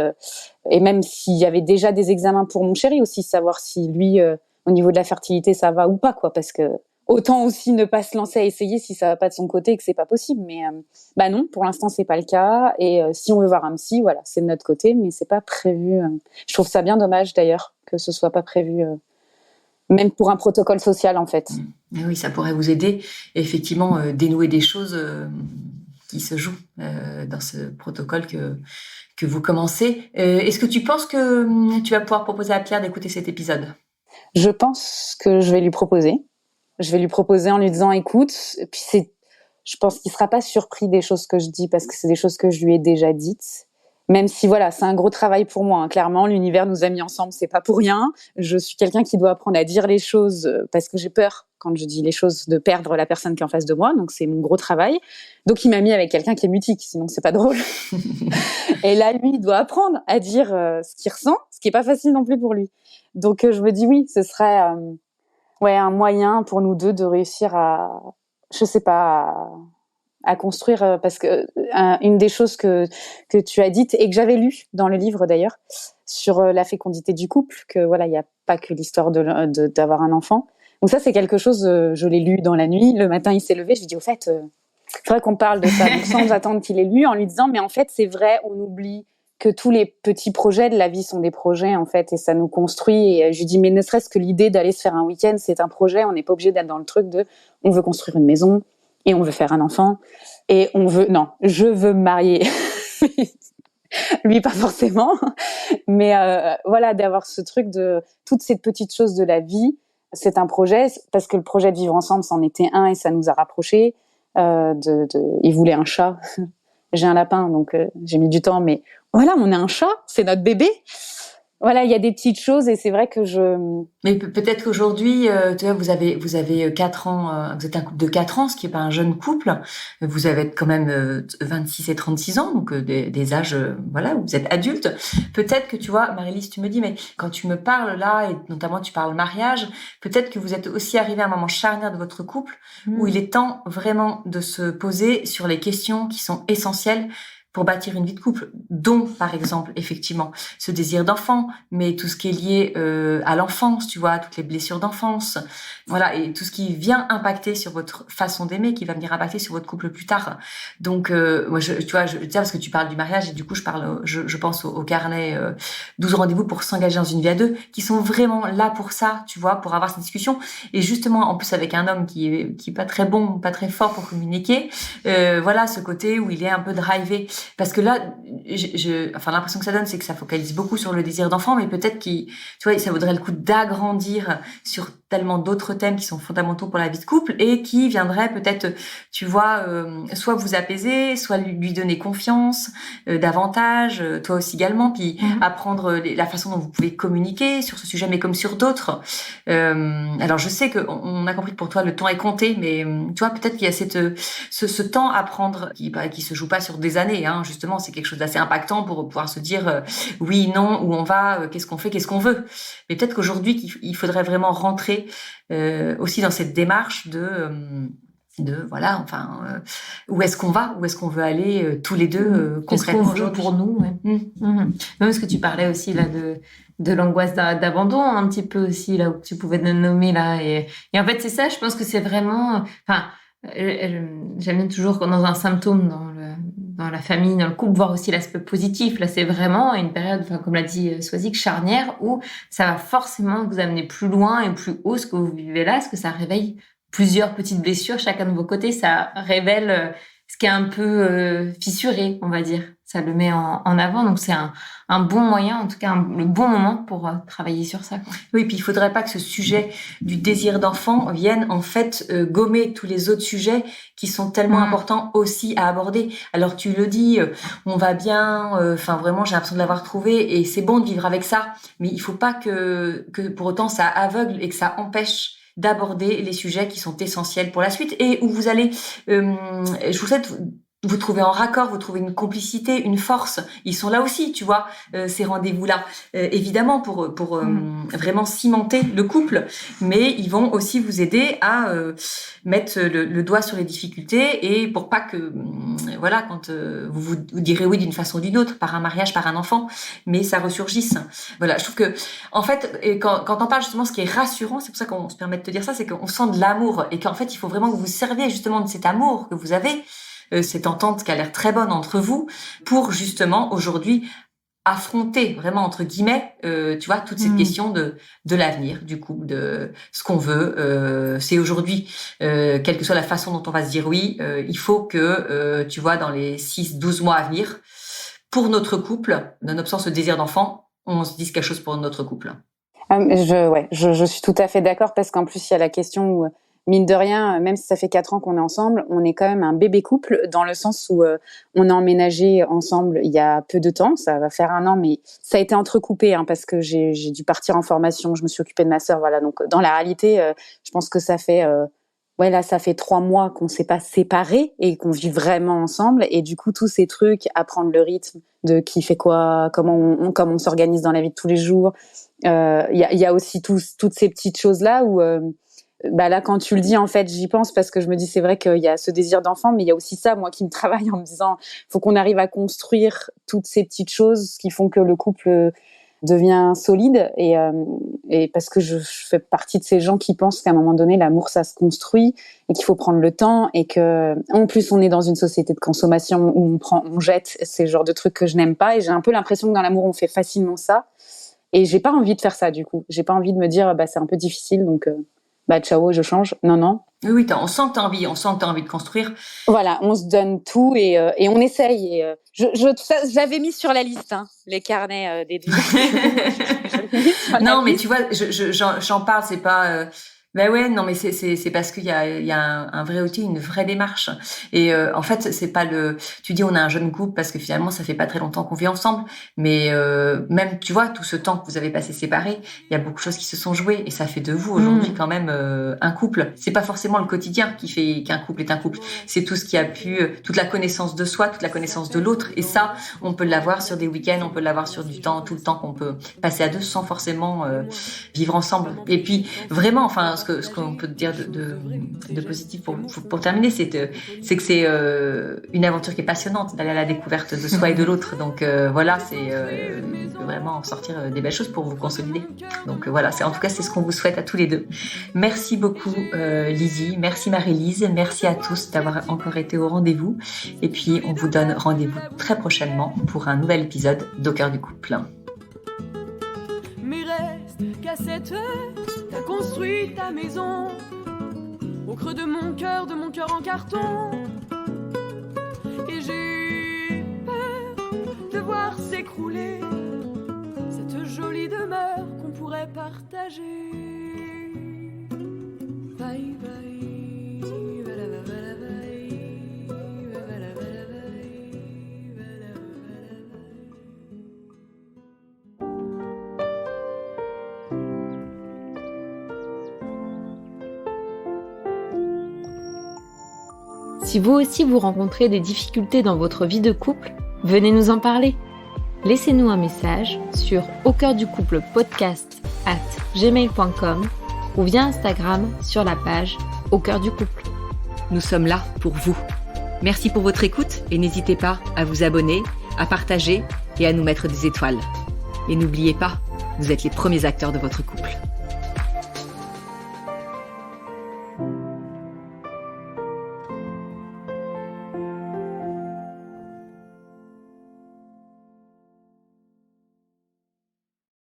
Et même s'il y avait déjà des examens pour mon chéri aussi, savoir si lui, au niveau de la fertilité, ça va ou pas, quoi. Parce que autant aussi ne pas se lancer à essayer si ça va pas de son côté et que c'est pas possible. Mais bah non, pour l'instant c'est pas le cas. Et si on veut voir un psy, voilà, c'est de notre côté, mais c'est pas prévu. Je trouve ça bien dommage d'ailleurs que ce soit pas prévu, même pour un protocole social en fait. Et oui, ça pourrait vous aider et effectivement dénouer des choses qui se jouent dans ce protocole que vous commencez. Est-ce que tu penses que tu vas pouvoir proposer à Pierre d'écouter cet épisode ? Je pense que je vais lui proposer. Je vais lui proposer en lui disant, écoute, et puis je pense qu'il sera pas surpris des choses que je dis parce que c'est des choses que je lui ai déjà dites. Même si voilà, c'est un gros travail pour moi, hein. Clairement, l'univers nous a mis ensemble, c'est pas pour rien. Je suis quelqu'un qui doit apprendre à dire les choses parce que j'ai peur quand je dis les choses de perdre la personne qui est en face de moi. Donc c'est mon gros travail. Donc il m'a mis avec quelqu'un qui est mutique, sinon c'est pas drôle. Et là, lui, il doit apprendre à dire ce qu'il ressent, ce qui est pas facile non plus pour lui. Donc je me dis oui, ce serait un moyen pour nous deux de réussir à, je sais pas, à construire, parce que une des choses que tu as dites et que j'avais lu dans le livre d'ailleurs sur la fécondité du couple, que voilà, il y a pas que l'histoire d'avoir un enfant. Donc ça, c'est quelque chose, je l'ai lu dans la nuit. Le matin, il s'est levé, je lui dis au fait, faudrait qu'on parle de ça, donc sans attendre qu'il ait lu, en lui disant mais en fait c'est vrai, on oublie que tous les petits projets de la vie sont des projets, en fait, et ça nous construit. Et je lui dis, mais ne serait-ce que l'idée d'aller se faire un week-end, c'est un projet. On n'est pas obligé d'être dans le truc de, on veut construire une maison et on veut faire un enfant et je veux me marier. Lui, pas forcément. Mais voilà, d'avoir ce truc de toutes ces petites choses de la vie, c'est un projet, parce que le projet de vivre ensemble, c'en était un et ça nous a rapprochés. Il voulait un chat. J'ai un lapin, donc j'ai mis du temps, mais voilà, on a un chat, c'est notre bébé. Voilà, il y a des petites choses et c'est vrai que Mais peut-être qu'aujourd'hui, tu vois, vous avez 4 ans, vous êtes un couple de 4 ans, ce qui est pas un jeune couple. Vous avez quand même 26 et 36 ans, donc des âges, voilà, où vous êtes adultes. Peut-être que, tu vois, Marie-Lise, tu me dis, mais quand tu me parles là, et notamment tu parles mariage, peut-être que vous êtes aussi arrivé à un moment charnière de votre couple où il est temps vraiment de se poser sur les questions qui sont essentielles pour bâtir une vie de couple, dont, par exemple, effectivement, ce désir d'enfant, mais tout ce qui est lié à l'enfance, tu vois, toutes les blessures d'enfance, voilà, et tout ce qui vient impacter sur votre façon d'aimer, qui va venir impacter sur votre couple plus tard. Donc, moi, tu vois, je dis ça parce que tu parles du mariage, et du coup, je pense au carnet 12 rendez-vous pour s'engager dans une vie à deux, qui sont vraiment là pour ça, tu vois, pour avoir cette discussion. Et justement, en plus, avec un homme qui est pas très bon, pas très fort pour communiquer, voilà, ce côté où il est un peu drivé. Parce que là, l'impression que ça donne, c'est que ça focalise beaucoup sur le désir d'enfant, mais peut-être tu vois, ça vaudrait le coup d'agrandir sur tellement d'autres thèmes qui sont fondamentaux pour la vie de couple et qui viendraient peut-être, tu vois, soit vous apaiser, soit lui donner confiance davantage, toi aussi également, puis apprendre la façon dont vous pouvez communiquer sur ce sujet, mais comme sur d'autres. Alors je sais qu'on a compris que pour toi le temps est compté, mais tu vois, peut-être qu'il y a ce temps à prendre qui se joue pas sur des années, hein, justement, c'est quelque chose d'assez impactant pour pouvoir se dire oui, non, où on va, qu'est-ce qu'on fait, qu'est-ce qu'on veut. Mais peut-être qu'aujourd'hui, il faudrait vraiment rentrer aussi dans cette démarche de voilà, enfin, où est-ce qu'on va, où est-ce qu'on veut aller tous les deux concrètement qu'est-ce qu'on veut pour nous, ouais. Même ce que tu parlais aussi là de l'angoisse d'abandon un petit peu aussi là où tu pouvais te nommer là et en fait c'est ça, je pense que c'est vraiment, enfin, j'aime bien toujours dans un symptôme dans la famille, dans le couple, voir aussi l'aspect positif. Là, c'est vraiment une période, enfin, comme l'a dit Swazik, charnière, où ça va forcément vous amener plus loin et plus haut ce que vous vivez là, parce que ça réveille plusieurs petites blessures, chacun de vos côtés. Ça révèle ce qui est un peu fissuré, on va dire. Ça le met en avant, donc c'est un bon moyen, en tout cas le bon moment pour travailler sur ça, quoi. Oui, puis il faudrait pas que ce sujet du désir d'enfant vienne en fait gommer tous les autres sujets qui sont tellement importants aussi à aborder. Alors tu le dis, on va bien, enfin vraiment j'ai l'impression de l'avoir trouvé et c'est bon de vivre avec ça, mais il faut pas que pour autant ça aveugle et que ça empêche d'aborder les sujets qui sont essentiels pour la suite et où vous allez, je vous souhaite vous trouvez en raccord, vous trouvez une complicité, une force. Ils sont là aussi, tu vois, ces rendez-vous-là. Évidemment, pour vraiment cimenter le couple, mais ils vont aussi vous aider à mettre le doigt sur les difficultés et pour pas que, voilà, quand vous direz oui d'une façon ou d'une autre, par un mariage, par un enfant, mais ça ressurgisse. Voilà, je trouve que, en fait, quand on parle justement, ce qui est rassurant, c'est pour ça qu'on se permet de te dire ça, c'est qu'on sent de l'amour et qu'en fait, il faut vraiment que vous serviez justement de cet amour que vous avez, cette entente qui a l'air très bonne entre vous, pour justement aujourd'hui affronter vraiment entre guillemets, tu vois, toute cette question de l'avenir, du coup, de ce qu'on veut. C'est aujourd'hui, quelle que soit la façon dont on va se dire oui, il faut que, tu vois, dans les 6-12 mois à venir, pour notre couple, nonobstant ce désir d'enfant, on se dise quelque chose pour notre couple. Je suis tout à fait d'accord parce qu'en plus il y a la question où mine de rien, même si ça fait 4 ans qu'on est ensemble, on est quand même un bébé couple dans le sens où on a emménagé ensemble il y a peu de temps, ça va faire 1 an, mais ça a été entrecoupé parce que j'ai dû partir en formation, je me suis occupée de ma sœur, voilà. Donc dans la réalité, je pense que ça fait ça fait 3 mois qu'on s'est pas séparés et qu'on vit vraiment ensemble. Et du coup, tous ces trucs, apprendre le rythme de qui fait quoi, comment on s'organise dans la vie de tous les jours. Il y a aussi toutes ces petites choses-là où là, quand tu le dis, en fait, j'y pense parce que je me dis, c'est vrai qu'il y a ce désir d'enfant, mais il y a aussi ça, moi, qui me travaille en me disant, faut qu'on arrive à construire toutes ces petites choses qui font que le couple devient solide et parce que je fais partie de ces gens qui pensent qu'à un moment donné l'amour ça se construit et qu'il faut prendre le temps et que en plus on est dans une société de consommation où on jette, c'est le genre de trucs que je n'aime pas et j'ai un peu l'impression que dans l'amour on fait facilement ça et j'ai pas envie de faire ça du coup, j'ai pas envie de me dire c'est un peu difficile donc ciao je change, non. Oui, on sent que t'as envie de construire. Voilà, on se donne tout et on essaye. Et j'avais mis sur la liste les carnets des deux. Non, mais tu vois, j'en parle, c'est pas. Non, mais c'est parce qu'il y a un vrai outil, une vraie démarche. Et en fait, c'est pas tu dis on a un jeune couple parce que finalement ça fait pas très longtemps qu'on vit ensemble, mais même tu vois tout ce temps que vous avez passé séparés, il y a beaucoup de choses qui se sont jouées et ça fait de vous aujourd'hui quand même un couple. C'est pas forcément le quotidien qui fait qu'un couple est un couple, c'est tout ce qui a pu, toute la connaissance de soi, toute la connaissance de l'autre. Et ça, on peut l'avoir sur des week-ends, on peut l'avoir sur du temps, tout le temps qu'on peut passer à deux sans forcément vivre ensemble. Et puis vraiment, enfin. Ce qu'on peut dire de positif pour terminer, c'est que c'est une aventure qui est passionnante d'aller à la découverte de soi et de l'autre. Donc voilà, c'est vraiment en sortir des belles choses pour vous consolider. Donc voilà, en tout cas, c'est ce qu'on vous souhaite à tous les deux. Merci beaucoup Lydie, merci Marie-Lise, merci à tous d'avoir encore été au rendez-vous. Et puis, on vous donne rendez-vous très prochainement pour un nouvel épisode d'Au cœur du couple. Mais reste qu'à cette heure, t'as construit ta maison au creux de mon cœur en carton. Et j'ai peur de voir s'écrouler cette jolie demeure qu'on pourrait partager. Bye bye, vala vala vala bye, vala vala bye, vala vala bye. Si vous aussi vous rencontrez des difficultés dans votre vie de couple, venez nous en parler. Laissez-nous un message sur aucoeurducouplepodcast@gmail.com ou via Instagram sur la page Au cœur du couple. Nous sommes là pour vous. Merci pour votre écoute et n'hésitez pas à vous abonner, à partager et à nous mettre des étoiles. Et n'oubliez pas, vous êtes les premiers acteurs de votre couple.